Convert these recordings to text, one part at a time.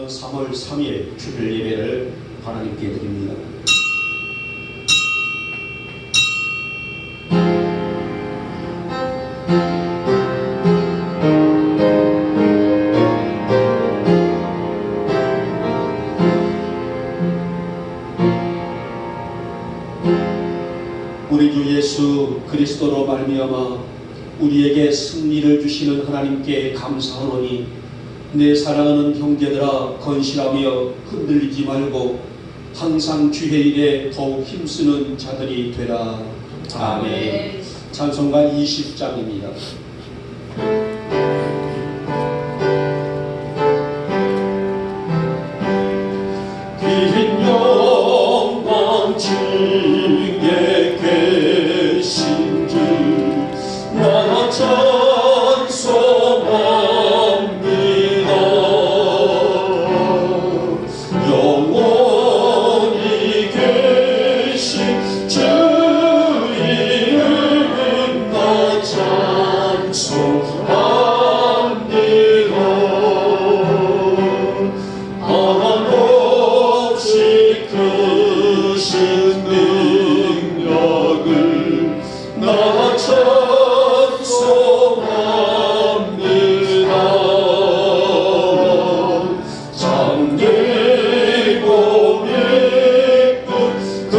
3월 3일 주일 예배를 하나님께 드립니다. 우리 주 예수 그리스도로 말미암아 우리에게 승리를 주시는 하나님께 감사하노니 내 사랑하는 형제들아 건실하며 흔들리지 말고 항상 주의 일에 더욱 힘쓰는 자들이 되라. 아멘. 찬송가 20장입니다. 긴 영광 중에 계신 주 나 찬송합니다. 영원히 계신 주 이름 나 찬송합니다. 한없이 크신 능력을 나 잠들고 예쁜 그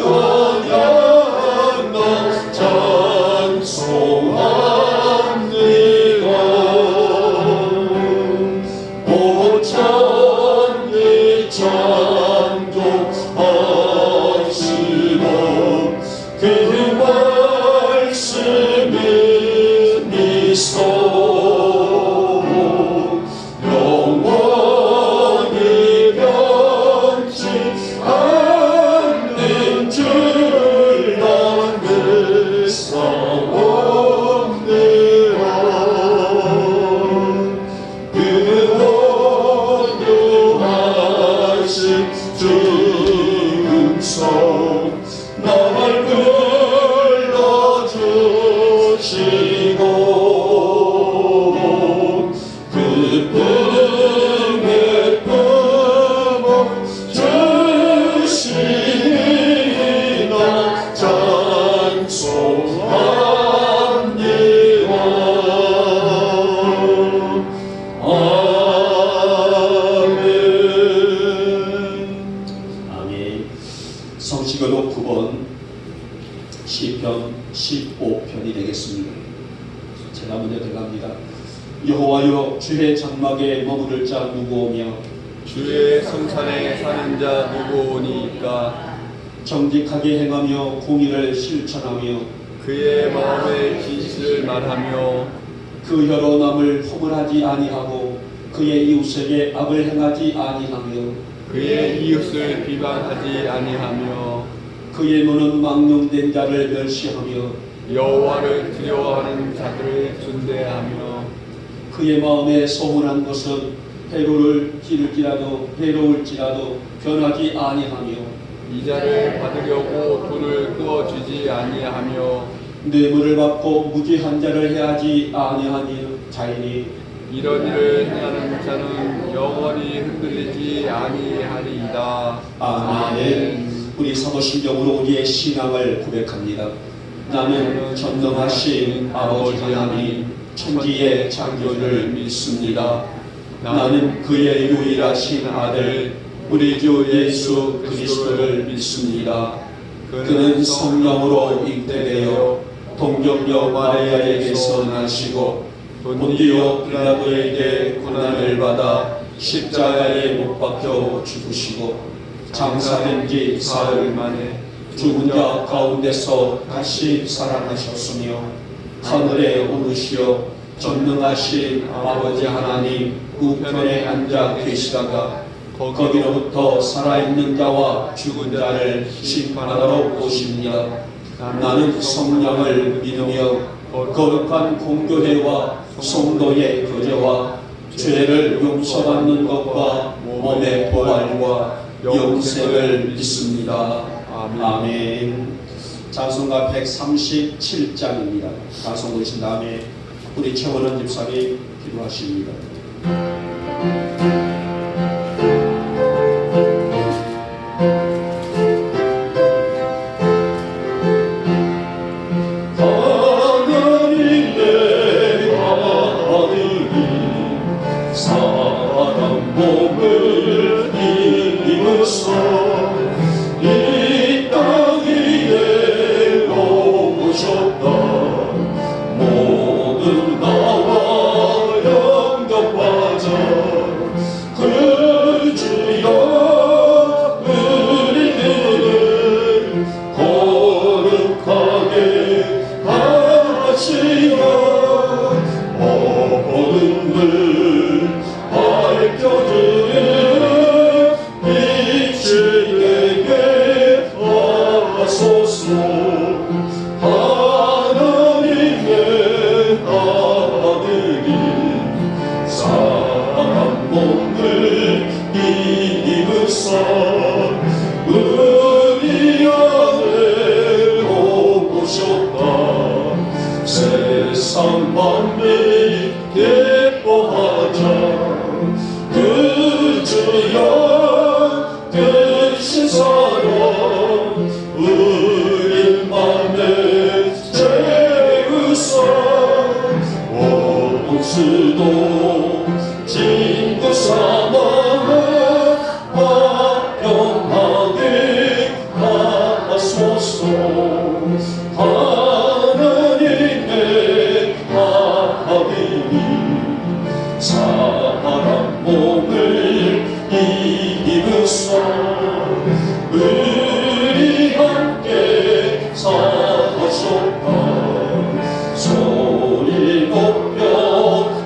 언약 나 찬송합니다. 오천리 창조하시고 그 말씀이 미소 영원히 변치 않는 줄 나는 믿사옵니다. 그 온유하신 주음성 날 불러주시고 그 품에 품어 주시니 나 찬송합니다. 아멘. 아멘. 성시교독 9번 시편 15편이 되겠습니다. 제가 먼저 들어갑니다. 여호와여 주의 장막에 머무를 자 누구오며 주의 성산에 사는 자 누구오니까 정직하게 행하며 공의를 실천하며 그의 마음의 진실을 말하며 그 혀로 남을 허물하지 아니하고 그의 이웃에게 악을 행하지 아니하며 그의 이웃을 비방하지 아니하며 그의 눈은 망령된 자를 멸시하며 여호와를 두려워하는 자들을 존대하며 그의 마음에 소문한 것은 해로울지라도 변하지 아니하며 이자를 받으려고 돈을 끄어주지 아니하며 뇌물을 받고 무죄한 자를 해하지 아니하니 자이니 이런 일을 행하는 자는 영원히 흔들리지 아니하리이다. 아멘. 우리 사도신경으로 우리의 신앙을 고백합니다. 나는 전능하신 아버지 하나님 천지의 창조를 믿습니다. 나는 그의 유일하신 아들 우리 주 예수 그리스도를 믿습니다. 그는 성령으로 잉태되어 동정녀 마리아에게서 나시고 본디오 빌라도에게 고난을 받아 십자가에 못 박혀 죽으시고 장사된 지 사흘 만에 죽은 자 가운데서 다시 살아나셨으며 하늘에 오르시어 전능하신 아버지 하나님 우편에 앉아 계시다가 거기로부터 살아있는 자와 죽은 자를 심판하러 오십니다. 나는 성령을 믿으며 거룩한 공교회와 성도의 교제와 죄를 용서받는 것과 몸의 부활과 영생을 믿습니다. 아멘. 찬송가 137장입니다. 찬송 부르신 다음에 우리 최원원 집사님 기도하십니다. 하나님의 아들이 사람 몸을 입으서 이 땅 위에 오셨다. 모든 나와 영접하자. 그 주여 우리들을 거룩하게 하시며 어둠을 밝혀주는 빛이 되게 하소서. 하나님의 아들이 사람 몸을 입으사 우리 안에 오셨다. 세상 만민 기뻐하자. 그 주여 되신 사랑 우리만의 죄의사 원수도 친구 삼아 화평하게 하소서. 하나님의 아들이 사람 몸을 입으사 우리 함께 사셨다. 소리 높여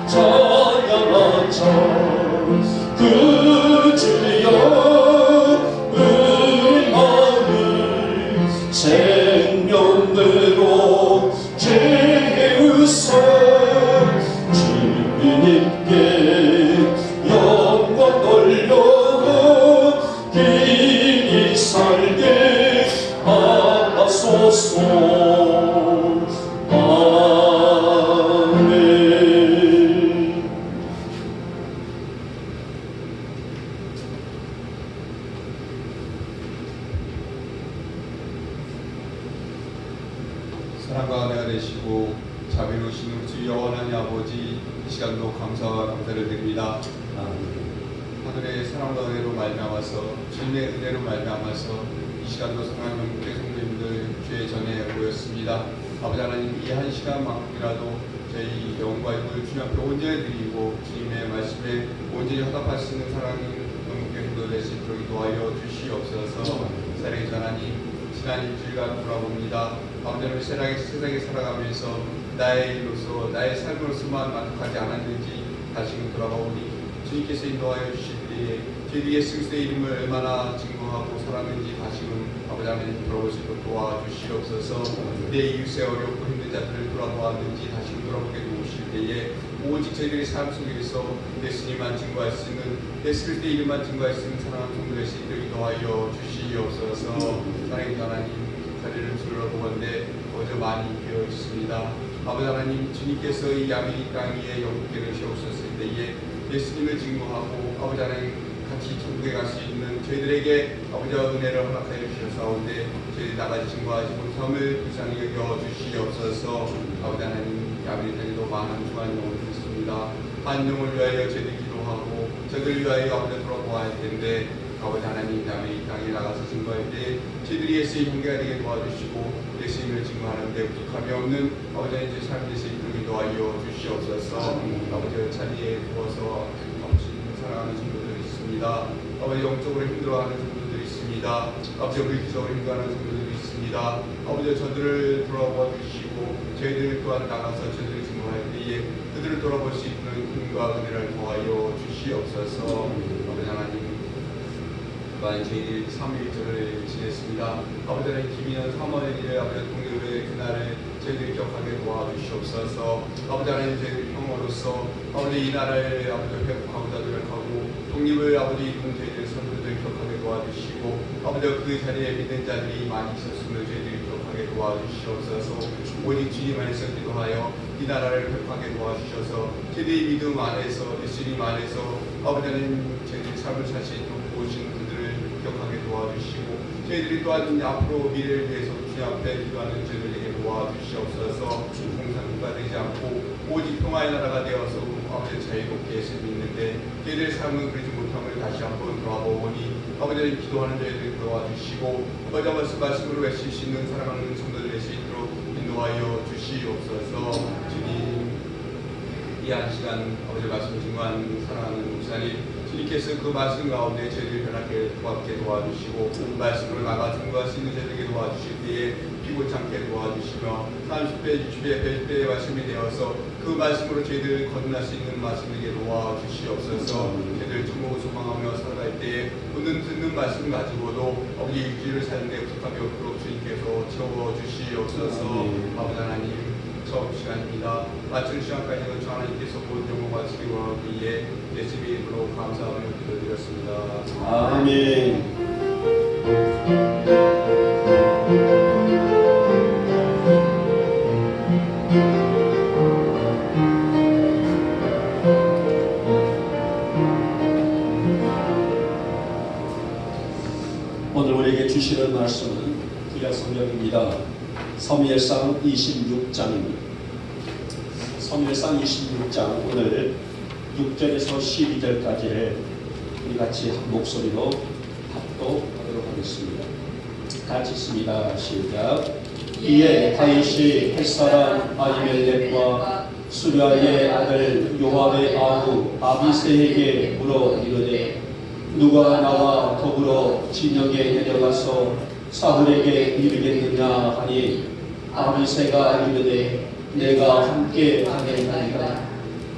찬양하자. 그 주여 우리 마음을 생명으로 채우사 주님께 영광 돌려 길이 살게 하소서. 아멘. 사랑과 은혜가 되시고 자비로우신 우리 주 영원한 아버지, 이 시간도 감사와 감사를 드립니다. 하늘의 사랑과 은혜로 말미암아서 주님의 은혜로 말미암아서 이 시간도 사랑하는 영국의 성도님들 주의 전에 모였습니다. 아버지 하나님, 이 한 시간만큼이라도 저희 영과 힘을 주님 앞에 온전히 드리고 주님의 말씀에 온전히 화답할 수 있는 사랑하는 영국의 성도 될 수 있도록 도와여 주시옵소서. 사랑의 하나님, 지난 일주일간 돌아봅니다. 아버지 하나님, 세상에 살아가면서 나의 일로서 나의 삶으로서만 만족하지 않았는지 다시금 돌아보니 주님께서 인도하여 주실 때에 저희 예수 그리스도의 이름을 얼마나 증거하고 살았는지 다시금 아버지 하나님 돌아볼 수 있도록 도와주시옵소서. 내 이웃의 어렵고 힘든 자들을 돌아보았는지 다시금 돌아보게 도우실 때에 오직 저희들의 삶 속에서 예수님만 증거할 수 있는 예수 그리스도의 이름만 증거할 수 있는 사랑하는 성도될 수 있도록 도와여 주시옵소서. 사랑의 하나님, 자리를 둘러보건대 어제 많이 되어 있습니다. 아버지 하나님, 주님께서 이 아메리카 땅 위에 영국계를 세우셨을 때에 예수님을 증거하고 아버지 하나님 같이 천국에 갈 수 있는 저희들에게 아버지와 은혜를 허락하여 주셨사온데 저희들이 나가지 증거하지 못함을 불쌍히 여겨 주시옵소서. 아버지 하나님, 아메리카에도 많은 중한 영혼이 있습니다. 한 영혼을 위하여 저희들이 기도하고 저들을 위하여 아버지 돌아보아야 할 텐데 아버지 하나님, 아메리카 땅에 나가서 증거할 때 저희들이 예수의 형제가 되게 도와주시고 예수님을 증거하는데 부족함이 없는 아버지 하나님, 제 삶의 수 있도록 도와여 주시옵소서. 아버지 자리에 두어서 아버지 사랑하는 성도들이 있습니다. 아버지 영적으로 힘들어하는 성도들이 있습니다. 아버지 물리적으로 힘들어하는 성도들이 있습니다. 아버지 저들을 돌아보아 주시고 저희들 또한 나가서 저들을 증거할 때에 그들을 돌아볼 수 있는 힘과 은혜를 더하여 주시옵소서. 아버지 하나님, 많은 저희들이 3일절을 지냈습니다. 아버지 하나님, 기미는 3월 1일 아버지 동료의 그날을 저희들이 기억하게 도와주시옵소서. 아버지 하나님, 저희들이 형으로서 아버지 이 나라를 아버지 회복하고자 노력하고 독립을 아버지 이룬 저희들 선수들 기억하게 도와주시고 아버지 그 자리에 믿는 자들이 많이 있었음을 저희들이 기억하게 도와주시옵소서. 오직 주님 안에서 기도하여 이 나라를 회복하게 도와주셔서 저희들이 믿음 안에서 예수님 안에서 아버지 하나님 저희들이 삶을 살 수 있도록 도우신 그들을 기억하게 도와주시고 저희들이 또한 앞으로 미래를 위해서 주님 앞에 기도하는 저희들에게 도와주시옵소서. 공산국가 되지 않고 오직 평화의 나라가 되어서 아버지 자유롭게 살있는데 저희들의 삶은 그러지 못함을 다시 한번 돌아보니 아버지 하나님 기도하는 저희들 도와주시고 아버지 말씀으로 외칠 수 있는 사랑하는 성도들 될 수 있도록 인도하여 주시옵소서. 주님 이 한 시간 아버지 말씀 증거한 사랑하는 목사님 주님께서 그 말씀 가운데 저희들 변하게 도와주시고 말씀을 나가 증거할 수 있는 저희들에게 도와주실 때에 피고치 않게 도와주시며 30배, 60배, 100배의 말씀이 되어서 그 말씀으로 저희들 거듭날 수 있는 말씀에게 도와주시옵소서. 저희들 천국을 소망하며 살아갈 때에 오늘 듣는 말씀 가지고도 아버지 일주일을 사는 데 부족함이 없도록 주님께서 채워주시옵소서. 아버지 하나님 처음 시간입니다. 마칠 시간까지 주 하나님께서 모든 영광 받으시기 원하기에 예수님의 이름으로 감사하며 기도드렸습니다. 아멘. 오늘 우리에게 주시는 말씀은 구약 성경입니다. 사무엘상 26장입니다. 사무엘상 26장 오늘 6절에서 12절까지를 우리 같이 한 목소리로 합독하도록 하겠습니다. 같이 읽습니다. 시작. 이에 다윗이 햇사람 아히멜렉과 수리아의 아들 요압의 아우 아비새에게 물어 이르되 누가 나와 더불어 진영에 내려가서 사울에게 이르겠느냐 하니 아비새가 이르되 내가 함께 가겠나이다.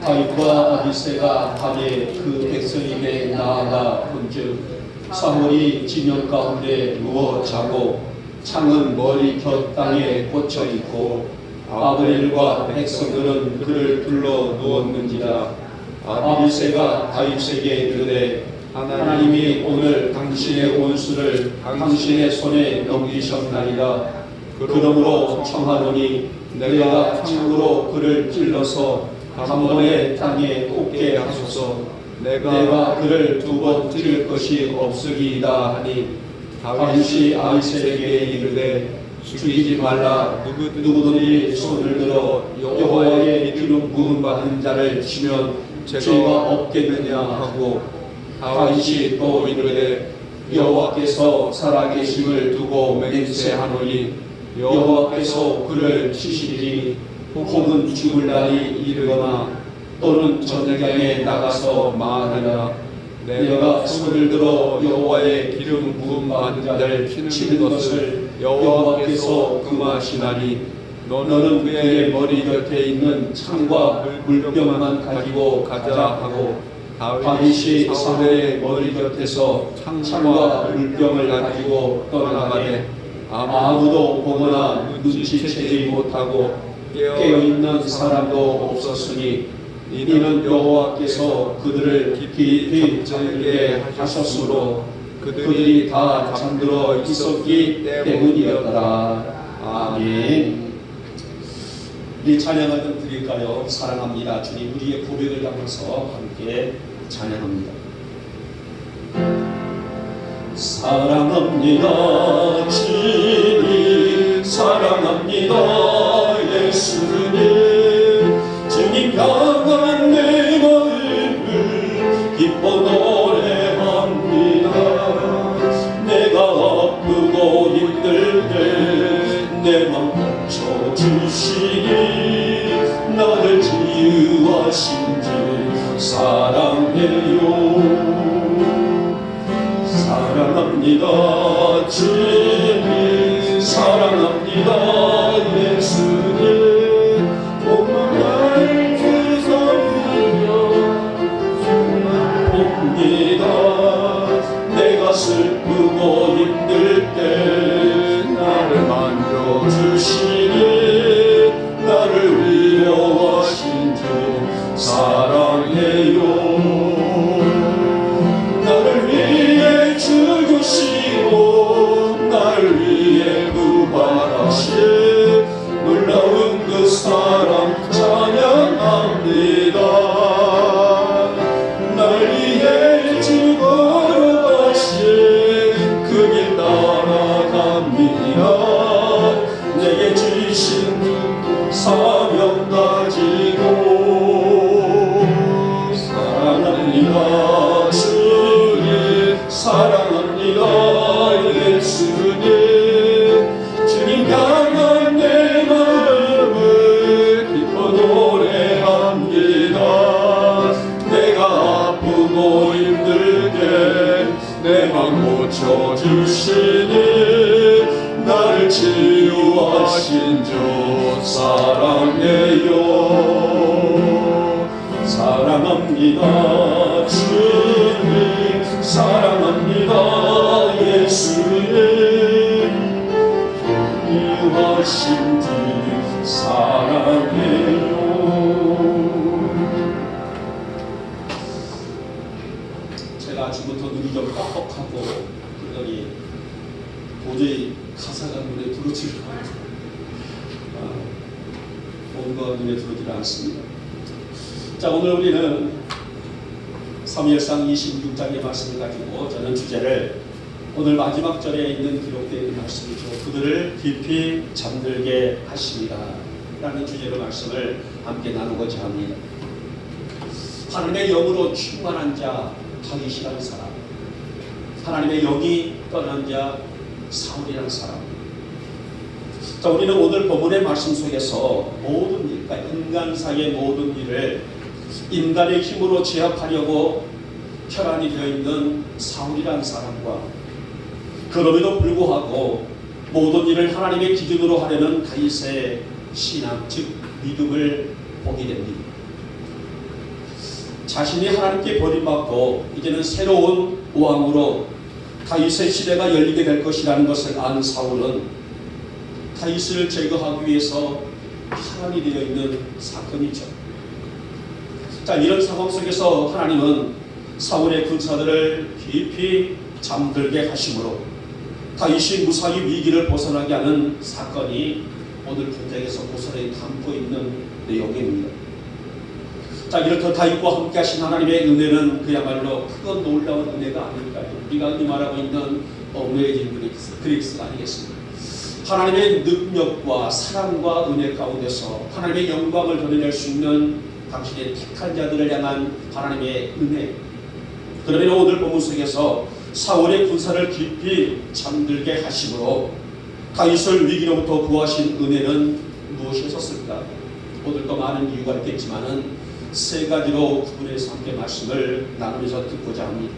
다윗과 아비새가 밤에 그 백성에게 나아가 본즉 사울이 진영 가운데 누워 자고 창은 머리 곁 땅에 꽂혀 있고 아브넬과 백성들은 그를 둘러 누웠는지라. 아비새가 다윗에게 이르되 하나님이 오늘 당신의 원수를 당신의 손에 넘기셨나이다. 그러므로 청하노니 내가 창으로 그를 찔러서 단번에 땅에 꽂게 하소서. 내가 그를 두 번 찔 것이 없으리이다 하니 다윗이 아비새에게 이르되 죽이지 말라. 누구든지 손을 들어 여호와의 기름 부음 받은 자를 치면 죄가 없겠느냐 하고 다윗이 또 이르되 여호와께서 살아계심을 두고 맹세하노니 여호와께서 그를 치시리니 혹은 죽을 날이 이르거나 또는 전장에 나가서 말하리라. 내가 손을 들어 여호와의 기름 부음 받은 자를 치는 것을 여호와께서 금하시나니 너는 그의 머리 곁에 있는 창과 물병만 가지고 가자 하고 다윗이 사울의 머리 곁에서 창과 물병을 가지고 떠나가되 아무도 보거나 눈치채지 못하고 깨어있는 사람도 없었으니 이는 여호와께서 그들을 깊이 잠들게 하셨으므로 그들이 다 잠들어 있었기 때문이었더라. 아멘. 우리 찬양을 좀 드릴까요? 사랑합니다. 주님 우리의 고백을 담아서 함께 찬양합니다. 사랑합니다 주님, 사랑합니다 예수님. 주님 향한 내 마음을 기뻐 노래합니다. 내가 아프고 힘들 때 내 맘 고쳐주시니 나를 치유하신 주 사랑해요. 사랑합니다 주님, 사랑합니다 예수님. 온몸을 주소이여 옵니다. 내가 슬프고 힘들 때 나를 만져주시니 나를 위로하신 주 사랑해요. 사랑합니다 예수님. 주님 향한 내 마음을 기뻐 노래합니다. 내가 아프고 힘들게 내 맘 고쳐주시니 나를 치유하신 주 사랑해요. 사랑합니다 주님, 사랑합니다 예수님. 치유하신 주 사랑해요. 제가 아침부터 눈이 좀 뻑뻑하고 그러더니 도저히 가사가 눈에 들어오지가 않고 뭔가 눈에 들어오지 않습니다. 자, 오늘 우리는 사무엘상 26장의 말씀을 가지고 저는 주제를 오늘 마지막 절에 있는 기록되어 있는 말씀이죠. 그들을 깊이 잠들게 하십니다 라는 주제로 말씀을 함께 나누고자 합니다. 하나님의 영으로 충만한 자 다윗이라는 사람, 하나님의 영이 떠난 자 사울이라는 사람. 자, 우리는 오늘 본문의 말씀 속에서 모든 일, 그러니까 인간사의 모든 일을 인간의 힘으로 제압하려고 혈안이 되어 있는 사울이라는 사람과 그럼에도 불구하고 모든 일을 하나님의 기준으로 하려는 다윗의 신앙, 즉 믿음을 보게 됩니다. 자신이 하나님께 버림받고 이제는 새로운 왕으로 다윗의 시대가 열리게 될 것이라는 것을 아는 사울은 다윗을 제거하기 위해서 혈안이 되어 있는 사건이죠. 자, 이런 상황 속에서 하나님은 사울의 군사들을 깊이 잠들게 하심으로 다윗이 무사히 위기를 벗어나게 하는 사건이 오늘 본장에서 고스란히 담고 있는 내용입니다. 자, 이렇게 다윗과 함께 하신 하나님의 은혜는 그야말로 크고 놀라운 은혜가 아닐까요? 우리가 이 말하고 있는 어메이징 그레이스가 아니겠습니까? 하나님의 능력과 사랑과 은혜 가운데서 하나님의 영광을 드러낼 수 있는 당신의 택한 자들을 향한 하나님의 은혜. 그러면 오늘 본문 속에서 사울의 군사를 깊이 잠들게 하심으로 다윗을 위기로부터 구하신 은혜는 무엇이었을까? 오늘도 많은 이유가 있겠지만은 세 가지로 구분해서 함께 말씀을 나누면서 듣고자 합니다.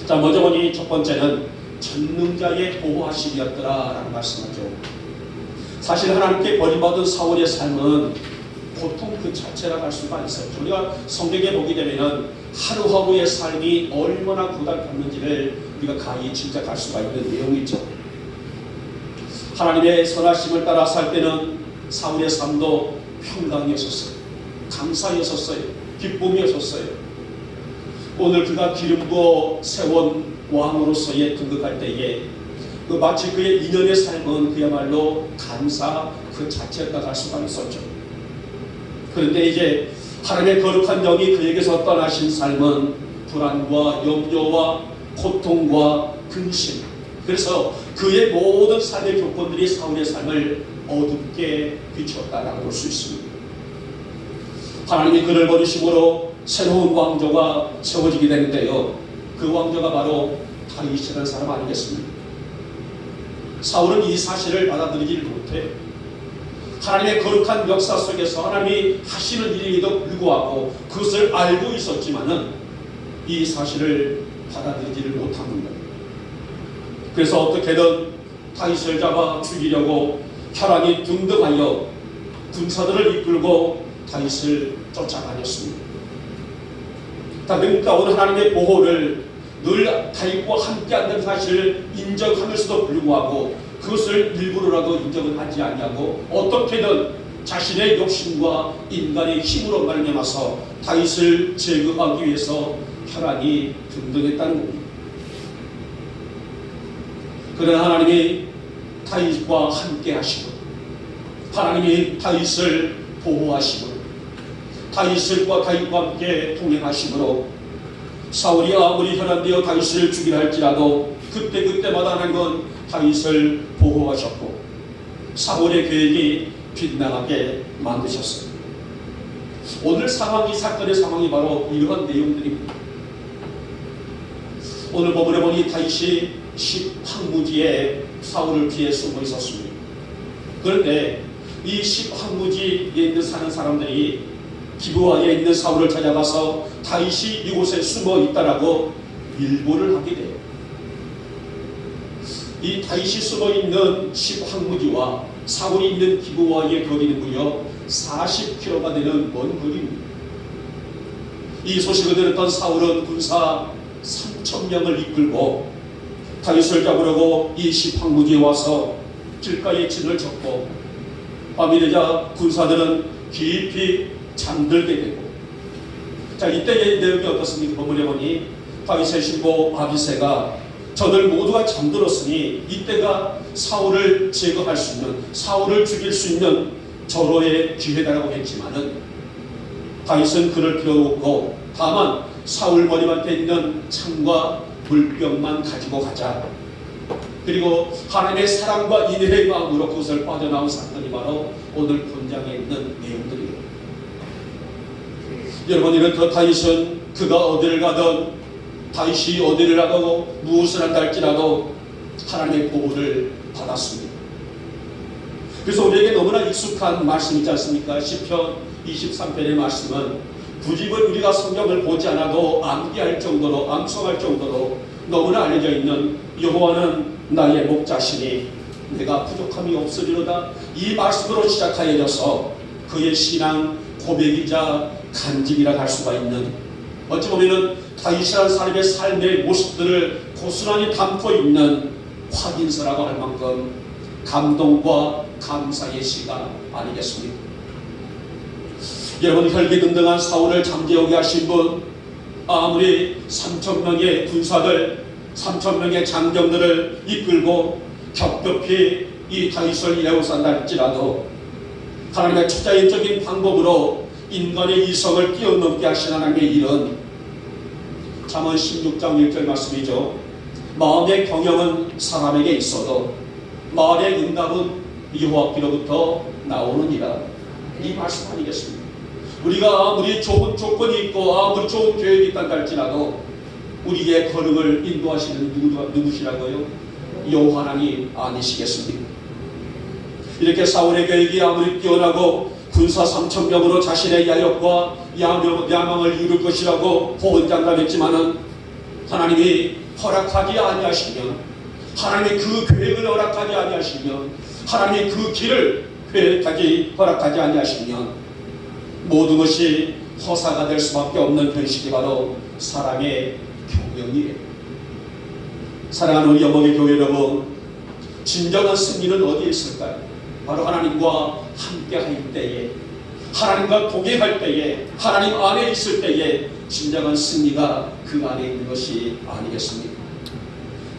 자, 먼저 보니 첫 번째는 전능자의 보호하심이었더라라는 말씀하죠. 사실 하나님께 버림받은 사울의 삶은 고통 그 자체라고 할 수가 있어요. 우리가 성경에 보게 되면은 하루하루의 삶이 얼마나 고달팠는지를 우리가 가히 짐작할 수가 있는 내용이죠. 하나님의 선하심을 따라 살 때는 사울의 삶도 평강이었었어요. 감사였었어요. 기쁨이었었어요. 오늘 그가 기름 부어 세운 왕으로서의 등극할 때에 마치 그의 인연의 삶은 그야말로 감사 그 자체였다고 할 수가 있었죠. 그런데 이제 하나님의 거룩한 영이 그에게서 떠나신 삶은 불안과 염려와 고통과 근심, 그래서 그의 모든 삶의 조건들이 사울의 삶을 어둡게 비추었다라고 볼 수 있습니다. 하나님이 그를 버리심으로 새로운 왕조가 세워지게 되는데요, 그 왕조가 바로 다윗이라는 사람 아니겠습니까? 사울은 이 사실을 받아들이지 못해 하나님의 거룩한 역사 속에서 하나님이 하시는 일임에도 불구하고 그것을 알고 있었지만은 이 사실을 받아들이지를 못합니다. 그래서 어떻게든 다윗을 잡아 죽이려고 혈안이 등등하여 군사들을 이끌고 다윗을 쫓아다녔습니다. 그러니까 오늘 하나님의 보호를 늘 다윗과 함께한다는 사실을 인정하면서도 불구하고 그것을 일부러라도 인정을 하지 아니하고 어떻게든 자신의 욕심과 인간의 힘으로 말미암아서 다윗을 제거하기 위해서 혈안이 등등했다는 겁니다. 그러나 하나님이 다윗과 함께 하시고 하나님이 다윗을 보호하시고 다윗과 함께 동행하시므로 사울이 아무리 혈안되어 다윗을 죽이려 할지라도 그때마다 하나님은 다윗을 보호하셨고 사울의 계획이 빗나가게 만드셨어요. 오늘 상황이, 사건의 상황이 바로 이러한 내용들입니다. 오늘 본문에 보니 다윗이 십황무지에 사울을 피해 숨어 있었습니다. 그런데 이 십황무지에 있는 사는 사람들이 기브아에 있는 사울을 찾아가서 다윗이 이곳에 숨어 있다라고 일보를 하게 돼요. 이 다윗이 숨어 있는 십황무지와 사울이 있는 기브아의 거리는 무려 40km가 되는 먼 거리입니다. 이 소식을 들었던 사울은 군사 3,000명을 이끌고 다윗을 잡으려고 이 십황무지에 와서 길가에 진을 쳤고, 밤이 되자 군사들은 깊이 잠들게 되고, 자, 이때의 내용이 어떻습니까? 본문에 보니 다윗의 신부 아비새가 저들 모두가 잠들었으니 이때가 사울을 제거할 수 있는, 사울을 죽일 수 있는 절호의 기회다라고 했지만은 다윗은 그럴 필요 없고 다만 사울 머리맡에 있는 창과 물병만 가지고 가자. 그리고 하나님의 사랑과 인애의 마음으로 그것을 빠져나온 사건이 바로 오늘 본장에 있는 내용들이에요. 여러분, 이렇듯 다윗은 그가 어디를 가든, 다윗이 어디를 가고 무엇을 한다 할지라도 하나님의 보호를 받았습니다. 그래서 우리에게 너무나 익숙한 말씀이지 않습니까? 시편 23편의 말씀은 굳이 우리가 성경을 보지 않아도 암기할 정도로, 암송할 정도로 너무나 알려져 있는 여호와는 나의 목자시니 내가 부족함이 없으리로다, 이 말씀으로 시작하여져서 그의 신앙 고백이자 간증이라 할 수가 있는, 어찌 보면 다윗이라는 사람의 삶의 모습들을 고스란히 담고 있는 확인서라고 할 만큼 감동과 감사의 시가 아니겠습니까? 여러분, 혈기등등한 사울을 잠재우게 하신 분, 아무리 3,000명의 군사들, 3,000명의 장정들을 이끌고 겹겹이 이 다윗을 이해우산다 할지라도 하나님의 초자연적인 방법으로 인간의 이성을 뛰어넘게 하신 하나님의 일은 잠언 16장 1절 말씀이죠. 마음의 경영은 사람에게 있어도 말의 응답은 여호와께로부터 나오느니라. 이 말씀 아니겠습니까? 우리가 아무리 좋은 조건이 있고 아무리 좋은 계획이 있다 할지라도 우리의 걸음을 인도하시는 누구시라고요? 여호와 하나님 아니시겠습니까? 이렇게 사울의 계획이 아무리 뛰어나고 군사 3,000명으로 자신의 야력과 야망을 이룰 것이라고 호언장담했지만은 하나님이 허락하지 아니하시면, 하나님이 그 계획을 허락하지 아니하시면, 하나님이 그 길을 허락하지 아니하시면 모든 것이 허사가 될 수밖에 없는 현실이 바로 사랑의 경영이에요. 사랑하는 우리 영광의 교회 여러분, 진정한 승리는 어디에 있을까요? 바로 하나님과 함께 할 때에, 하나님과 동행할 때에, 하나님 안에 있을 때에 진정한 승리가 그 안에 있는 것이 아니겠습니까?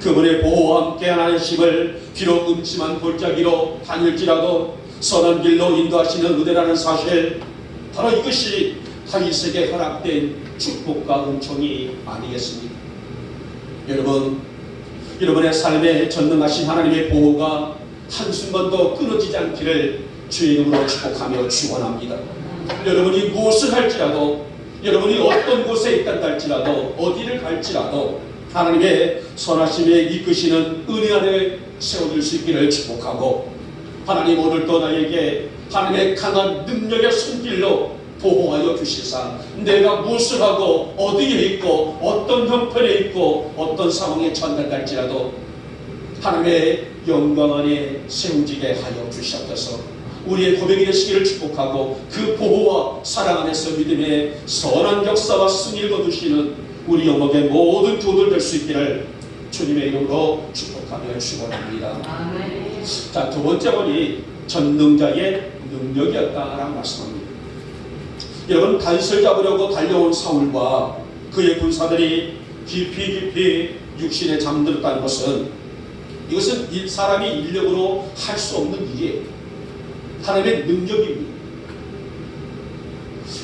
그분의 보호와 함께 하나님을 비록 음침한 골짜기로 다닐지라도 선한 길로 인도하시는 은혜라는 사실, 바로 이것이 다윗에게 허락된 축복과 은총이 아니겠습니까? 여러분, 여러분의 삶에 전능하신 하나님의 보호가 한순간도 끊어지지 않기를 주의 이름으로 축복하며 축원합니다. 여러분이 무엇을 할지라도, 여러분이 어떤 곳에 있다 할지라도, 어디를 갈지라도 하나님의 선하심에 이끄시는 은혜 안에 세워질 수 있기를 축복하고, 하나님 오늘도 나에게 하나님의 강한 능력의 손길로 보호하여 주시사 내가 무엇을 하고 어디에 있고 어떤 형편에 있고 어떤 상황에 처한할지라도 하나님의 영광 안에 세워지게 하여 주시옵소서. 우리의 고백이 되시기를 축복하고 그 보호와 사랑 안에서 믿음의 선한 역사와 승리를 거두시는 우리 영광의 모든 교우들 될 수 있기를 주님의 이름으로 축복하며 축원합니다. 자, 두 번째 번이 전능자의 능력이었다라고 말씀합니다. 여러분, 다윗을 잡으려고 달려온 사울과 그의 군사들이 깊이 육신에 잠들었다는 것은, 이것은 사람이 인력으로 할 수 없는 일이에요. 하나님의 능력입니다.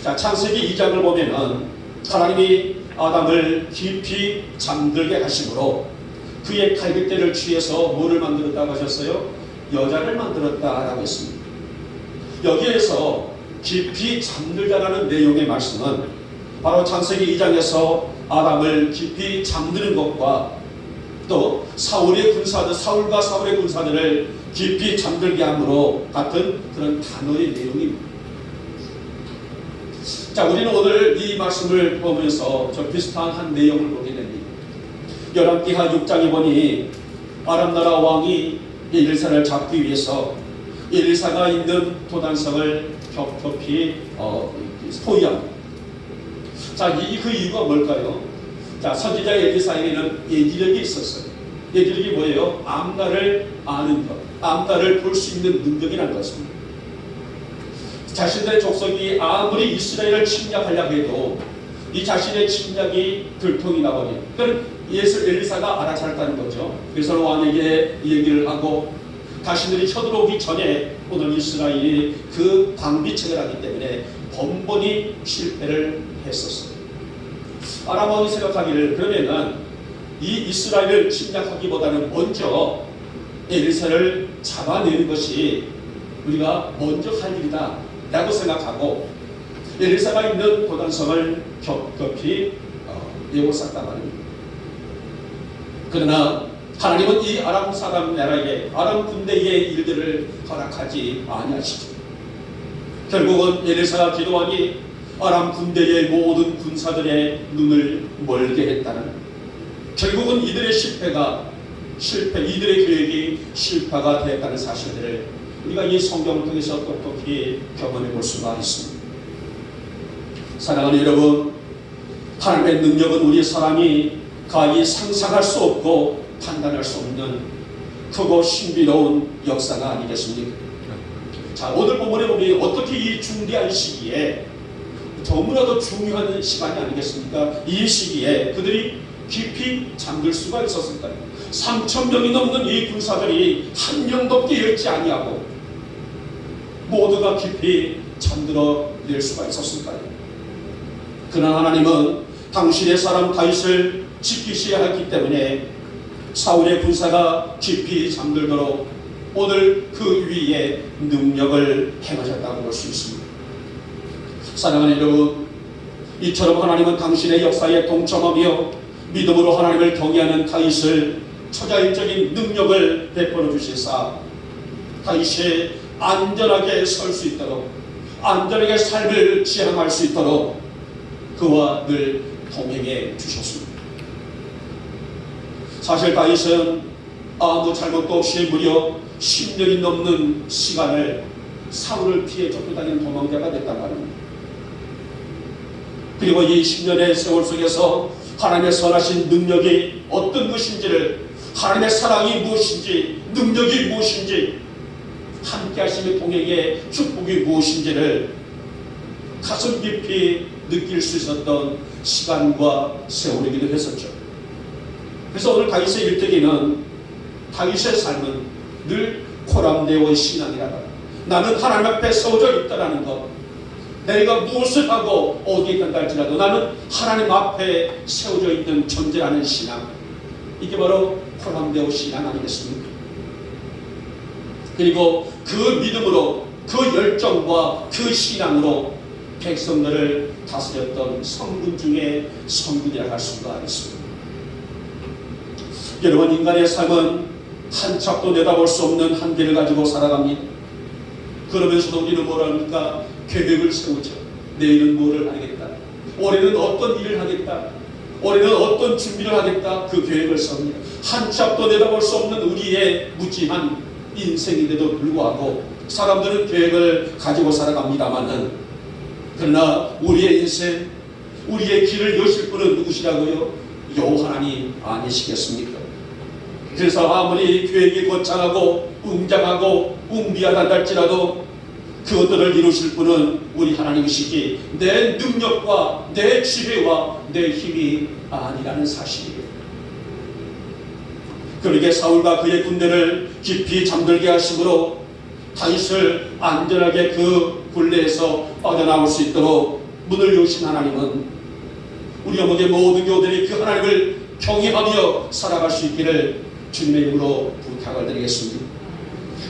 자, 창세기 2장을 보면은 하나님이 아담을 깊이 잠들게 하심으로 그의 갈빗대를 취해서 뭐를 만들었다고 하셨어요? 여자를 만들었다라고 했습니다. 여기에서 깊이 잠들다라는 내용의 말씀은 바로 창세기 2장에서 아람을 깊이 잠드는 것과 또 사울과 사울의 군사들을 깊이 잠들게 함으로 같은 그런 단어의 내용입니다. 자, 우리는 오늘 이 말씀을 보면서 저 비슷한 한 내용을 보게 됩니다. 열왕기하 6장에 보니 아람 나라 왕이 엘리사를 잡기 위해서 엘리사가 있는 도단성을 겹겹이 포위합니다. 자, 그 이유가 뭘까요? 자, 선지자 엘리사에게는 예지력이 있었어요. 예지력이 뭐예요? 암나를 아는 것, 암나를 볼 수 있는 능력이라는 것입니다. 자신들의 족속이 아무리 이스라엘을 침략하려고 해도 이 자신의 침략이 들통이 나버린, 그건 엘리사가 알아차렸다는 거죠. 그래서 왕에게 얘기를 하고 자신들이 쳐들어오기 전에 오늘 이스라엘이 그 방비책을 하기 때문에 번번이 실패를 했었어요. 아람 왕이 생각하기를 그러면은 이 이스라엘을 침략하기보다는 먼저 엘리사를 잡아내는 것이 우리가 먼저 할 일이다 라고 생각하고 엘리사가 있는 도단성을 겹겹이 에워쌌단 말입니다. 그러나 하나님은 이 아람 사람 나라에 아람 군대의 일들을 허락하지 아니하시죠. 결국은 엘리사가 기도하니 아람 군대의 모든 군사들의 눈을 멀게 했다는, 결국은 이들의 이들의 계획이 실패가 되었다는 사실들을 우리가 이 성경을 통해서 똑똑히 경험해 볼 수가 있습니다. 사랑하는 여러분, 하나님의 능력은 우리 사람이 가히 상상할 수 없고 판단할 수 없는 크고 신비로운 역사가 아니겠습니까? 자, 오늘 본문에 보면 어떻게 이 중대한 시기에 너무나도 중요한 시간이 아니겠습니까? 이 시기에 그들이 깊이 잠들 수가 있었을까요? 3,000명이 넘는 이 군사들이 한 명도 깨어있지 아니하고 모두가 깊이 잠들어 낼 수가 있었을까요? 그러나 하나님은 당신의 사람 다윗을 지키셔야 했기 때문에 사울의 군사가 깊이 잠들도록 오늘 그 위에 능력을 행하셨다고 볼 수 있습니다. 사랑하는 여러분, 이처럼 하나님은 당신의 역사에 동참하며 믿음으로 하나님을 경외하는 다윗을 초자연적인 능력을 베풀어 주시사 다윗이 안전하게 설 수 있도록, 안전하게 삶을 지향할 수 있도록 그와 늘 동행해 주셨습니다. 사실 다윗은 아무 잘못도 없이 무려 10년이 넘는 시간을 사울을 피해 쫓겨다니는 도망자가 됐단 말입니다. 그리고 이 10년의 세월 속에서 하나님의 선하신 능력이 어떤 것인지를, 하나님의 사랑이 무엇인지, 능력이 무엇인지, 함께 하시는 동행의 축복이 무엇인지를 가슴 깊이 느낄 수 있었던 시간과 세월이기도 했었죠. 그래서 오늘 다윗의 일대기는, 다윗의 삶은 늘 코람데오의 신앙이라다. 나는 하나님 앞에 세워져 있다라는 것, 내가 무엇을 하고 어디에 있는가 할지라도 나는 하나님 앞에 세워져 있는 존재라는 신앙, 이게 바로 코람데오 신앙 아니겠습니까? 그리고 그 믿음으로, 그 열정과 그 신앙으로 백성들을 다스렸던 성군 중에 성군이라고 할 수가 있습니다. 여러분, 인간의 삶은 한 짝도 내다볼 수 없는 한계를 가지고 살아갑니다. 그러면서도 우리는 뭐랍니까? 계획을 세우죠. 내일은 뭐를 하겠다, 올해는 어떤 일을 하겠다, 올해는 어떤 준비를 하겠다, 그 계획을 세웁니다. 한 짝도 내다볼 수 없는 우리의 무지한 인생인데도 불구하고 사람들은 계획을 가지고 살아갑니다만은, 그러나 우리의 인생, 우리의 길을 여실 분은 누구시라고요? 여호와 하나님 아니시겠습니까? 그래서 아무리 계획이 거창하고 웅장하고 웅비하다 할지라도 그것들을 이루실 분은 우리 하나님이시기, 내 능력과 내 지혜와 내 힘이 아니라는 사실이에요. 그러게 사울과 그의 군대를 깊이 잠들게 하심으로 다윗을 안전하게 그 굴레에서 빠져나올 수 있도록 문을 여신 하나님은 우리 어머니의 모든 교우들이 그 하나님을 경외하며 살아갈 수 있기를 주님의 이름으로 부탁을 드리겠습니다.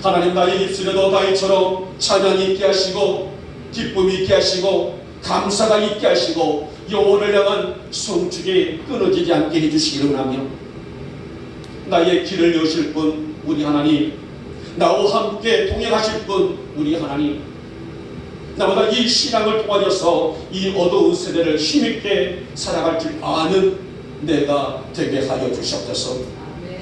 하나님, 나의 입술에도 다윗처럼 찬양이 있게 하시고 기쁨이 있게 하시고 감사가 있게 하시고 영혼을 향한 성축이 끊어지지 않게 해주시기를 원하며, 나의 길을 여실 분 우리 하나님, 나와 함께 동행하실 분 우리 하나님, 나보다 이 신앙을 통하여서 이 어두운 세대를 힘있게 살아갈 줄 아는 내가 되게 하여 주시옵소서.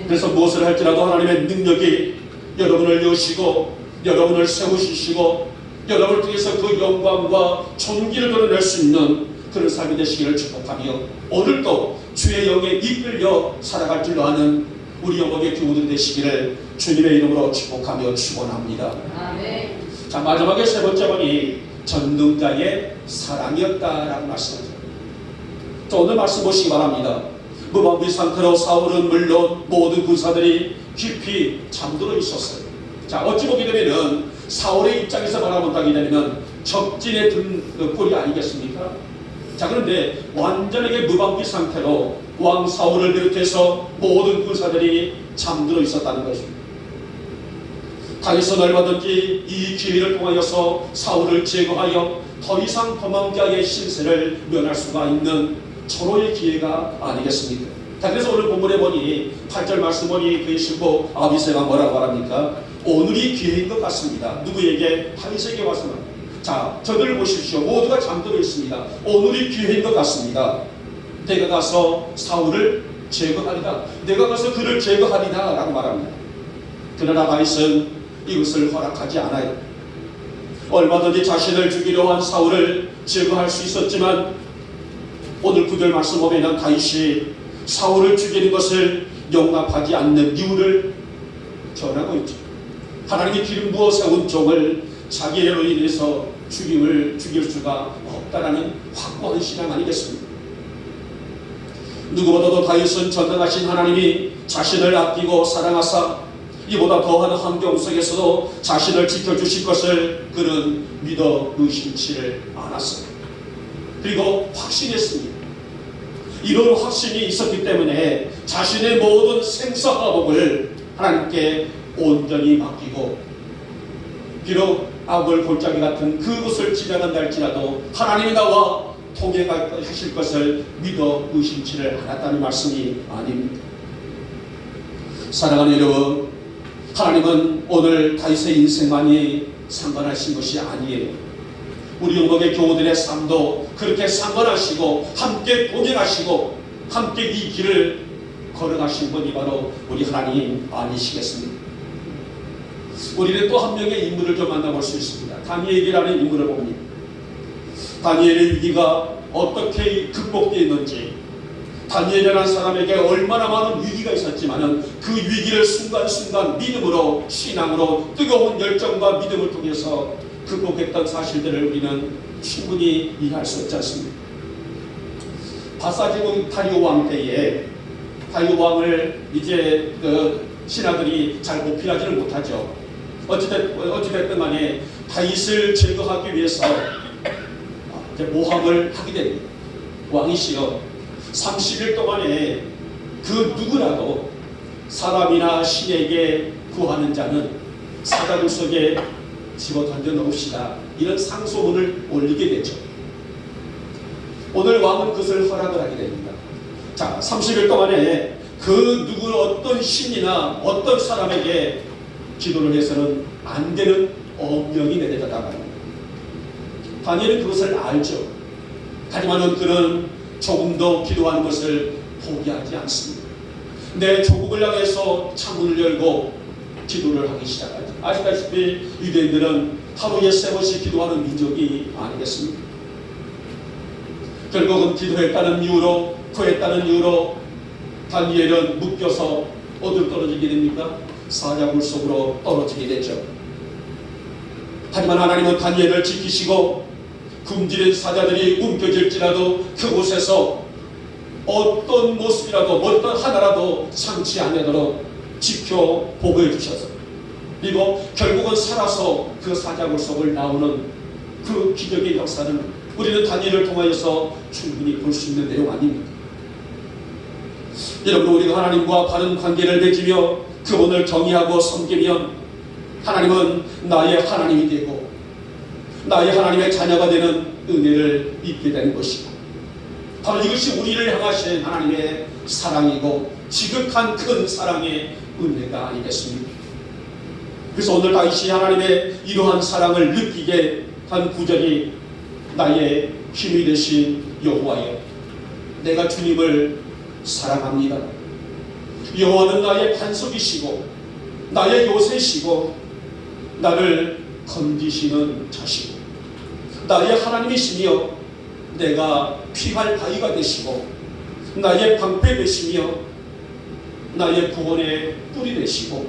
그래서 무엇을 할지라도 하나님의 능력이 여러분을 여시고 여러분을 세우시고 여러분을 통해서 그 영광과 존귀를 드러낼 수 있는 그런 삶이 되시기를 축복하며, 오늘도 주의 영에 이끌려 살아갈 줄 아는 우리 영혼의 교우들 되시기를 주님의 이름으로 축복하며 축원합니다. 아멘. 자, 마지막에 세 번째 번이 전능자의 사랑이었다라고 말씀하죠. 자, 오늘 말씀 보시기 바랍니다. 무방비 상태로 사울은 물론 모든 군사들이 깊이 잠들어 있었어요. 자, 어찌 보게 되면은 사울의 입장에서 바라본다게 되면 적진에 든 꼴이 아니겠습니까? 자, 그런데 완전하게 무방비 상태로 왕 사울을 비롯해서 모든 군사들이 잠들어 있었다는 것입니다. 다윗은 얼마든지 이 기회를 통하여서 사울을 제거하여 더 이상 도망자의 신세를 면할 수가 있는 절호의 기회가 아니겠습니까? 자, 그래서 오늘 본문에 보니 8절 말씀 보니 그의 신부 아비새가 뭐라고 말합니까? 오늘이 기회인 것 같습니다. 누구에게? 다윗에게 와서 말합니다. 자, 저들을 보십시오. 모두가 잠들어 있습니다. 오늘이 기회인 것 같습니다. 내가 가서 사울을 제거하리다. 내가 가서 그를 제거하리다 라고 말합니다. 그러나 다윗은 이것을 허락하지 않아요. 얼마든지 자신을 죽이려 한 사울을 제거할 수 있었지만 오늘 9절 말씀 보면 다윗이 사울을 죽이는 것을 용납하지 않는 이유를 전하고 있죠. 하나님이 기름 부어 세운 종을 자기로 인해서 죽일 수가 없다라는 확고한 신앙 아니겠습니까? 누구보다도 다윗은 전능하신 하나님이 자신을 아끼고 사랑하사 이보다 더한 환경 속에서도 자신을 지켜주실 것을 그는 믿어 의심치를 않았어요. 그리고 확신했습니다. 이런 확신이 있었기 때문에 자신의 모든 생사화복을 하나님께 온전히 맡기고, 비록 악을 골짜기 같은 그곳을 지나간다 할지라도 하나님이 나와 동행하실 것을 믿어 의심치를 않았다는 말씀이 아닙니다. 사랑하는 여러분, 하나님은 오늘 다윗의 인생만이 상관하신 것이 아니에요. 우리 영광의 교우들의 삶도 그렇게 상관하시고 함께 동행하시고 함께 이 길을 걸어가신 분이 바로 우리 하나님 아니시겠습니까? 우리는 또 한 명의 인물을 좀 만나볼 수 있습니다. 다니엘이라는 인물을 봅니다. 다니엘의 위기가 어떻게 극복되었는지, 다니엘이라는 사람에게 얼마나 많은 위기가 있었지만 그 위기를 순간순간 믿음으로, 신앙으로, 뜨거운 열정과 믿음을 통해서 극복했던 사실들을 우리는 충분히 이해할 수 없지 않습니까? 바사지국 다리오 왕 때에 다리오 왕을 이제 신하들이 잘 보필하지를 못하죠. 어찌됐든 간에 다윗을 제거하기 위해서 모함을 하게 됩니다. 왕이시여, 30일 동안에 그 누구라도 사람이나 신에게 구하는 자는 사자굴 속에 집어 던져 넣읍시다. 이런 상소문을 올리게 되죠. 오늘 왕은 그것을 허락을 하게 됩니다. 자, 30일 동안에 그 누구 어떤 신이나 어떤 사람에게 기도를 해서는 안 되는 엄명이 내려졌다고 합니다. 다니엘은 그것을 알죠. 하지만 그는 조금도 기도하는 것을 포기하지 않습니다. 내 조국을 향해서 창문을 열고 기도를 하기 시작하죠. 아시다시피 유대인들은 하루에 3번씩 기도하는 민족이 아니겠습니까? 결국은 기도했다는 이유로, 구했다는 이유로 다니엘은 묶여서 어디로 떨어지게 됩니까? 사자굴 속으로 떨어지게 되죠. 하지만 하나님은 다니엘을 지키시고 굶주린 사자들이 움켜질지라도 그곳에서 어떤 모습이라도 어떤 하나라도 상치 않도록 지켜 보호해 주셔서, 그리고 결국은 살아서 그 사자굴 속을 나오는 그 기적의 역사는 우리는 다니엘을 통하여서 충분히 볼 수 있는 내용 아닙니까? 여러분, 우리가 하나님과 바른 관계를 맺으며 그분을 경외하고 섬기면 하나님은 나의 하나님이 되고 나의 하나님의 자녀가 되는 은혜를 입게 되는 것이고, 바로 이것이 우리를 향하신 하나님의 사랑이고 지극한 큰 사랑의 은혜가 아니겠습니까? 그래서 오늘 다윗이 하나님의 이러한 사랑을 느끼게 한 구절이 나의 힘이 되신 여호와여, 내가 주님을 사랑합니다. 여호와는 나의 반석이시고 나의 요새시고 나를 건지시는 자시고 나의 하나님이시며 내가 피할 바위가 되시고 나의 방패 되시며 나의 구원의 뿔이 되시고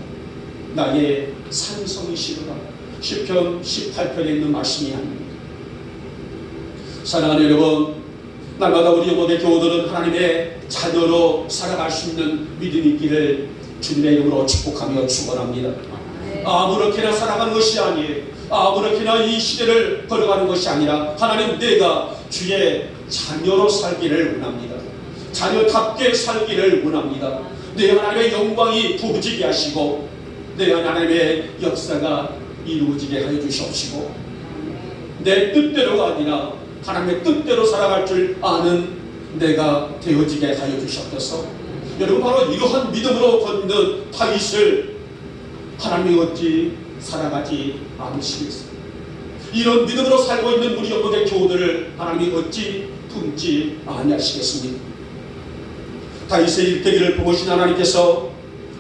나의 산성이시로다. 시편 18편에 있는 말씀이 아닙니다. 사랑하는 여러분, 날마다 우리 영혼의 교우들은 하나님의 자녀로 살아갈 수 있는 믿음이 있기를 주님의 이름으로 축복하며 축원합니다. 아무렇게나 살아가는 것이 아니에요. 아무렇게나 이 시대를 걸어가는 것이 아니라 하나님, 내가 주의 자녀로 살기를 원합니다. 자녀답게 살기를 원합니다. 내 하나님의 영광이 부어지게 하시고 내 하나님의 역사가 이루어지게 하여 주시옵시고 내 뜻대로가 아니라 하나님의 뜻대로 살아갈 줄 아는 내가 되어지게 하여 주시옵소서. 여러분, 바로 이러한 믿음으로 걷는 다윗을 하나님이 어찌 살아가지 않으시겠어요? 이런 믿음으로 살고 있는 우리 영혼의 교우들을 하나님이 어찌 품지 아니하시겠습니까? 다윗의 일대기를 보신 하나님께서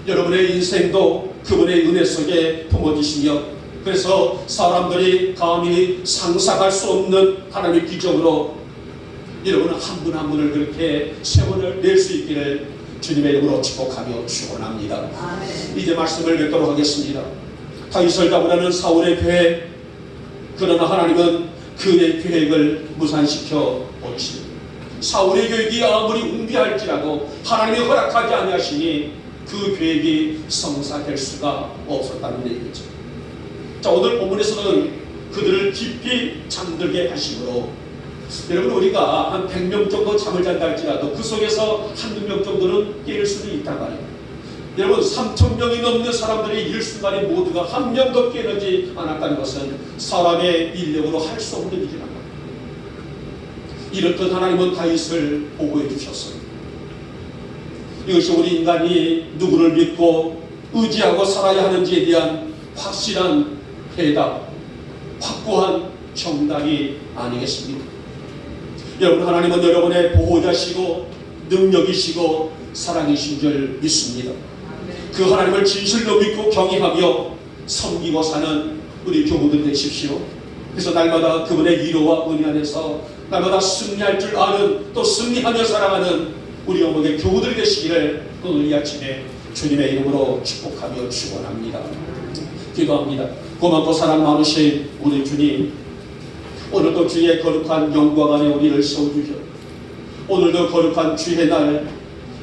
여러분의 인생도 그분의 은혜 속에 품어주시며, 그래서 사람들이 감히 상상할 수 없는 하나님의 기적으로 여러분 한 분 한 분을 그렇게 세워낼 수 있기를 주님의 이름으로 축복하며 축원합니다. 이제 말씀을 맺도록 하겠습니다. 다윗을 잡으라는 사울의 계획, 그러나 하나님은 그의 계획을 무산시켜 버리십니다. 사울의 계획이 아무리 운비할지라도 하나님이 허락하지 아니하시니 그 계획이 성사될 수가 없었다는 얘기죠. 자, 오늘 본문에서는 그들을 깊이 잠들게 하심으로, 여러분, 우리가 한 100명 정도 잠을 잔다 할지라도 그 속에서 한두 명 정도는 깰 수는 있단 말이에요. 여러분, 3,000명이 넘는 사람들이 일순간에 모두가 한 명도 깨어나지 않았다는 것은 사람의 인력으로 할 수 없는 일이란 말이에요. 이렇듯 하나님은 다윗을 보호해 주셨어요. 이것이 우리 인간이 누구를 믿고 의지하고 살아야 하는지에 대한 확실한 대답, 확고한 정답이 아니겠습니까? 여러분, 하나님은 여러분의 보호자시고 능력이시고 사랑이신 줄 믿습니다. 그 하나님을 진실로 믿고 경외하며 섬기고 사는 우리 교우들 되십시오. 그래서 날마다 그분의 위로와 은혜 안에서 날마다 승리할 줄 아는, 또 승리하며 살아가는 우리 영혼의 교우들이 되시기를 오늘 이 아침에 주님의 이름으로 축복하며 축원합니다. 기도합니다. 고맙고 사랑 많으신 우리 주님, 오늘도 주의 거룩한 영광 안에 우리를 세워주셔 오늘도 거룩한 주의 날,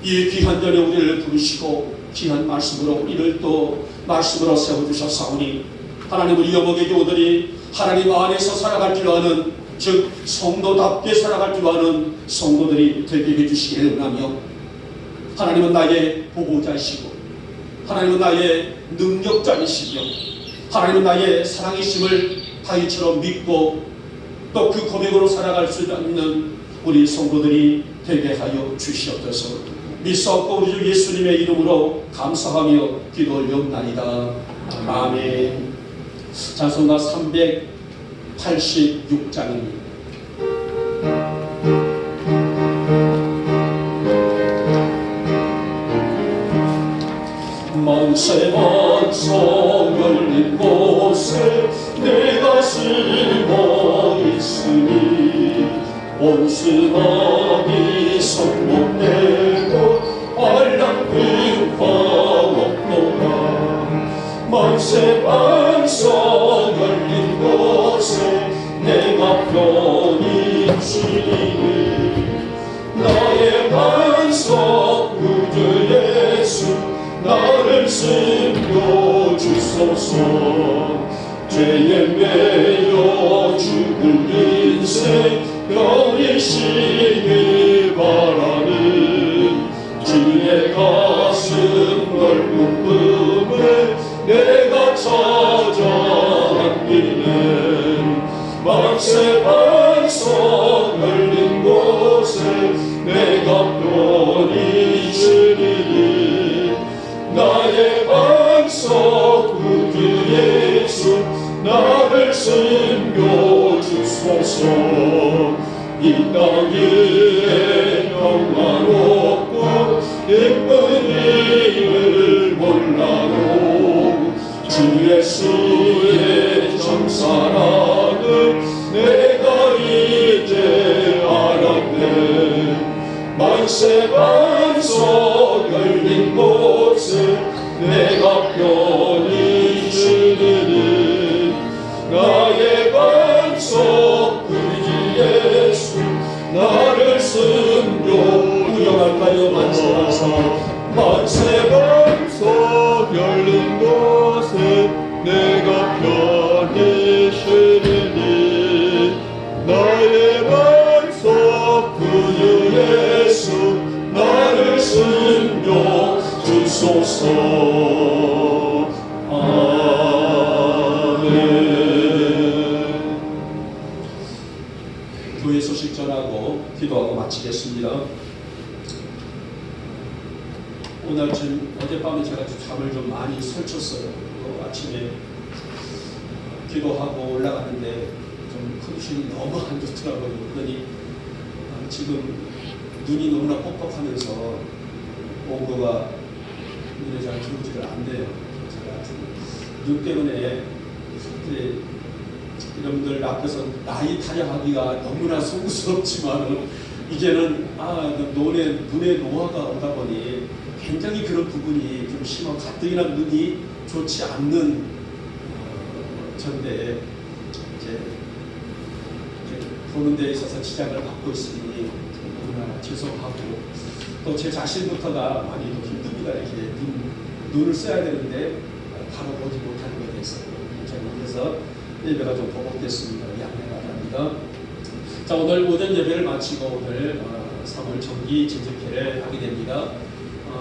이 귀한 전에 우리를 부르시고 귀한 말씀으로 우리를 또 말씀으로 세워주셨사오니, 하나님, 우리 영혼의 교우들이 하나님 안에서 살아갈 줄 아는, 즉 성도답게 살아갈 줄 아는 성도들이 되게 해주시기를 원하며, 하나님은 나의 보호자이시고 하나님은 나의 능력자이시며 하나님은 나의 사랑이심을 다윗처럼 믿고 또 그 고백으로 살아갈 수 있는 우리 성도들이 되게 하여 주시옵소서. 믿사옵고 우리 주 예수님의 이름으로 감사하며 기도 올려옵나이다. 아멘. 찬송가 386장입니다. 만세 만성 열린 곳에 내가 숨어 있으니 온순하니 성목되고 알랑은 없노라. 만세 만성 열린 곳에 내가 편히 쉬리니 나의 반석 구주 예수 나를 숨겨주소서. 죄에 매여 죽을 인생 편히쉬길 바라는 주의 가슴 넓은 품에 내가 찾아 안기는 만세 반석 열린 곳에 거기에 평화롭고 기쁜 힘을 몰라도 주 예수의 정사랑을 내가 이제 알았네. 만세 반석 열린 곳에 내가 편히 지르리. 나의 반석 그리 예수 나를 숨겨 구경할까요? 만세 반석 만세 반석 열린 곳에 내가 편히 쉬리니. 나의 반석 그리 예수 나를 숨겨 주소서. 교회 소식 전하고 기도하고 마치겠습니다. 오늘 어젯밤에 제가 잠을 좀 많이 설쳤어요. 아침에 기도하고 올라갔는데 좀 컨디션이 너무 안 좋더라고요. 그러니 지금 눈이 너무나 뻑뻑하면서 온도가 눈에 잘 들어오지를 않네요. 제가 눈 때문에 여러분들 앞에서 나이 타령하기가 너무나 송구스럽지만 이제는 눈에 노화가 오다 보니 굉장히 그런 부분이 좀 심하고 가뜩이나 눈이 좋지 않는 전데 이제 보는 데 있어서 지장을 받고 있으니 너무나 죄송하고 또 제 자신부터가 많이 힘듭니다. 이렇게 눈을 써야 되는데 바로 보지 못하는 것에 대해서 그래서 예배가 좀 버벅됐습니다. 양해 바랍니다. 자, 오늘 오전 예배를 마치고 오늘 3월 정기 제주회를 하게 됩니다.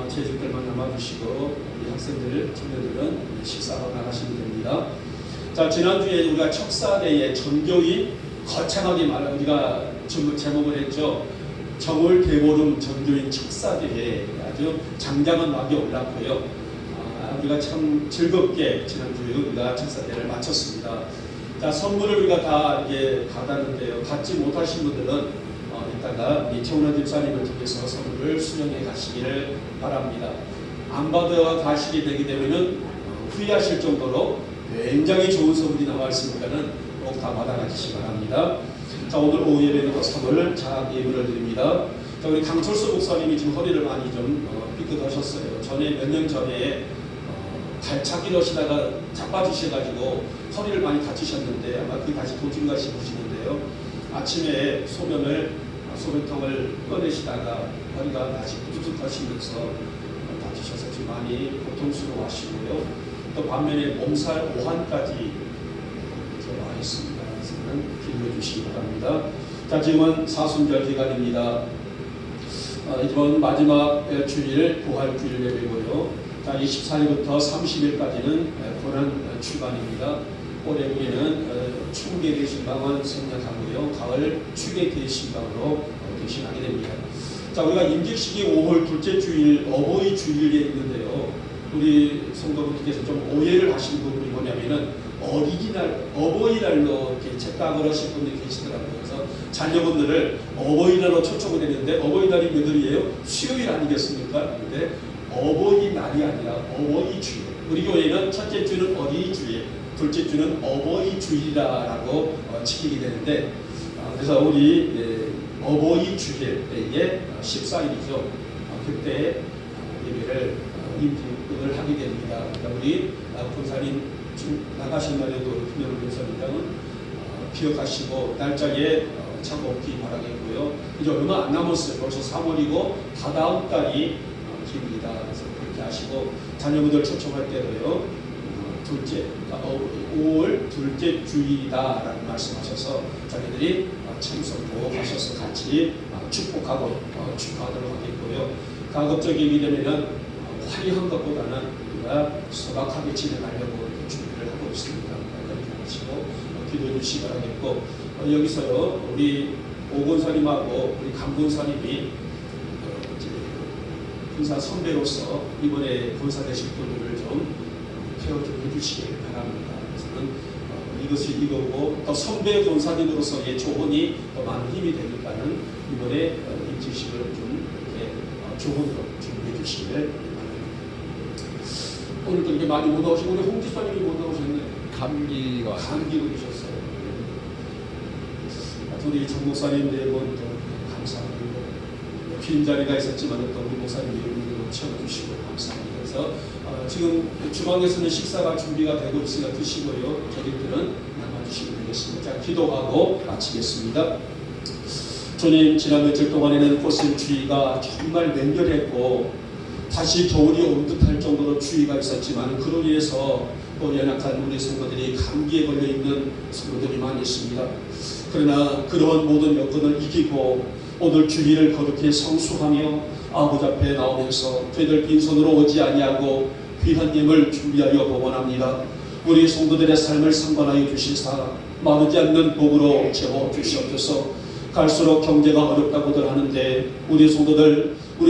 제주들만 남아주시고 우리 학생들, 청년들은 식사하러 나가시면 됩니다. 자, 지난주에 우리가 척사대에 전교인 거창하게 우리가 제목을 했죠. 정월 대보름 전교인 척사대회 아주 장장한 막이 올랐고요. 우리가 참 즐겁게 지난주에 우리가 척사대회를 마쳤습니다. 자, 선물을 우리가 다 이제 받았는데요. 받지 못하신 분들은 이따가 최훈원 집사님을 통해서 선물을 수령해 가시기를 바랍니다. 안 받아 가시게 되게 되면은 후회하실 정도로 굉장히 좋은 선물이 나와 있으니까는 꼭 다 받아 가시기 바랍니다. 자, 오늘 오후 예배는 선물을 잘 예물을 드립니다. 자, 우리 강철수 목사님이 지금 허리를 많이 좀 삐끗하셨어요. 전에 몇 년 전에 발차기를 하시다가 자빠지셔가지고 허리를 많이 다치셨는데 아마 그게 다시 도중가 싶으시는데요. 아침에 소변통을 꺼내시다가 허리가 다시 부툭하시면서 다치셔서 지금 많이 고통스러워하시고요. 또 반면에 몸살 오한까지 와 있습니다. 그래서는 기도해 주시기 바랍니다. 자, 지금은 사순절 기간입니다. 이번 마지막 주일 부활주일 예배고요. 자, 24일부터 30일까지는 고난 주간입니다. 올해 우리는 추계 대신방은 생략하고요. 가을 추계 대신방으로 대신하게 됩니다. 자, 우리가 임직식이 5월 둘째 주일 어버이 주일에 있는데요. 우리 성도분들께서 좀 오해를 하시는 부분이 뭐냐면은 어버이날로 이렇게 착각을 하실 분들이 계시더라고요. 그래서 자녀분들을 어버이날로 초청을 했는데 어버이날이 몇 월이에요? 수요일 아니겠습니까? 근데 어버이날이 아니라 어버이주일. 우리 교회는 첫째 주는 어린이주일, 둘째 주는 어버이주일이라고 지키게 되는데 그래서 우리 어버이주일에 14일이죠. 그때 예배를 임직을 하게 됩니다. 그러니까 우리 권사님 나가신 날에도 김영훈 권사님장은 기억하시고 날짜에 참고기 바라겠고요. 이제 얼마 안 남았어요. 벌써 3월이고 다다음 달이 기입니다. 그래서 그렇게 하시고 자녀분들 초청할 때도요. 5월 둘째 주일이다라는 말씀하셔서 자녀들이 참석도 하셔서 같이 축복하고 축하하도록 하겠고요. 가급적이게 되면은 화려한 것보다는 우리가 소박하게 진행하려고 준비를 하고 있습니다. 그렇게 하시고 기도해 주시기 바라겠고 여기서요 우리 오권사님하고 우리 강권사님이 군사 선배로서 이번에 군사 되실 분들을 좀 케어 좀 해주시기 바랍니다. 그래서는 이것이 이거고 또 선배 권사님으로서의 조언이 더 많은 힘이 되니까는 이번에 인지식을 좀 이렇게 조언으로 준비해 주시길 바랍니다. 오늘도 이렇게 많이 못 나오시고 우리 홍지사님이 못 나오셨네. 감기가 감기 걸리셨어요. 우리 정 목사님 네 분 감사드리고 빈자리가 있었지만 또 우리 목사님 이름으로 채워주시고 감사합니다. 그래서 지금 주방에서는 식사가 준비가 되고 있으니까 드시고요. 저희들은 남아주시면 되겠습니다. 자, 기도하고 마치겠습니다. 주님, 지난 며칠 동안에는 꽃샘추위가 정말 맹렬했고 다시 겨울이 온 듯할 정도로 추위가 있었지만 그로 인해서 또 연약한 우리 성도들이 감기에 걸려있는 성도들이 많이 있습니다. 그러나 그러한 모든 여건을 이기고 오늘 주일을 거룩히 성수하며 아버지 앞에 나오면서 저희들 빈손으로 오지 아니하고 귀한 예물 준비하여 보원합니다. 우리 성도들의 삶을 상관하여 주시사 마르지 않는 복으로 채워 주시옵소서. 갈수록 경제가 어렵다고들 하는데 우리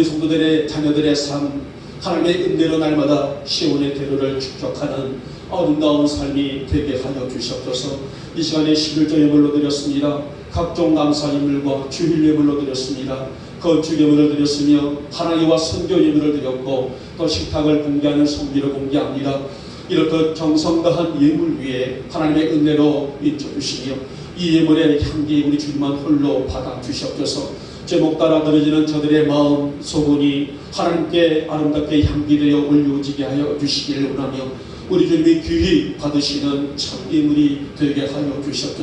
성도들의 자녀들의 삶 하나님의 은혜로 날마다 시온의 대로를 축적하는 아름다운 삶이 되게 하여 주시옵소서. 이 시간에 11조 예물로 드렸습니다. 각종 감사 예물과 주일 예물로 드렸습니다. 건축 예물을 드렸으며 하나님과 선교 예물을 드렸고 또 식탁을 공개하는 성비를 공개합니다. 이렇듯 정성 다한 예물 위에 하나님의 은혜로 인쳐주시며 이 예물의 향기 우리 주님만 홀로 받아 주시옵소서. 제목 따라 들어지는 저들의 마음 소문이 하나님께 아름답게 향기되어 올려지게 하여 주시기를 원하며 우리 주님이 귀히 받으시는 참 예물이 되게 하여 주시옵소서.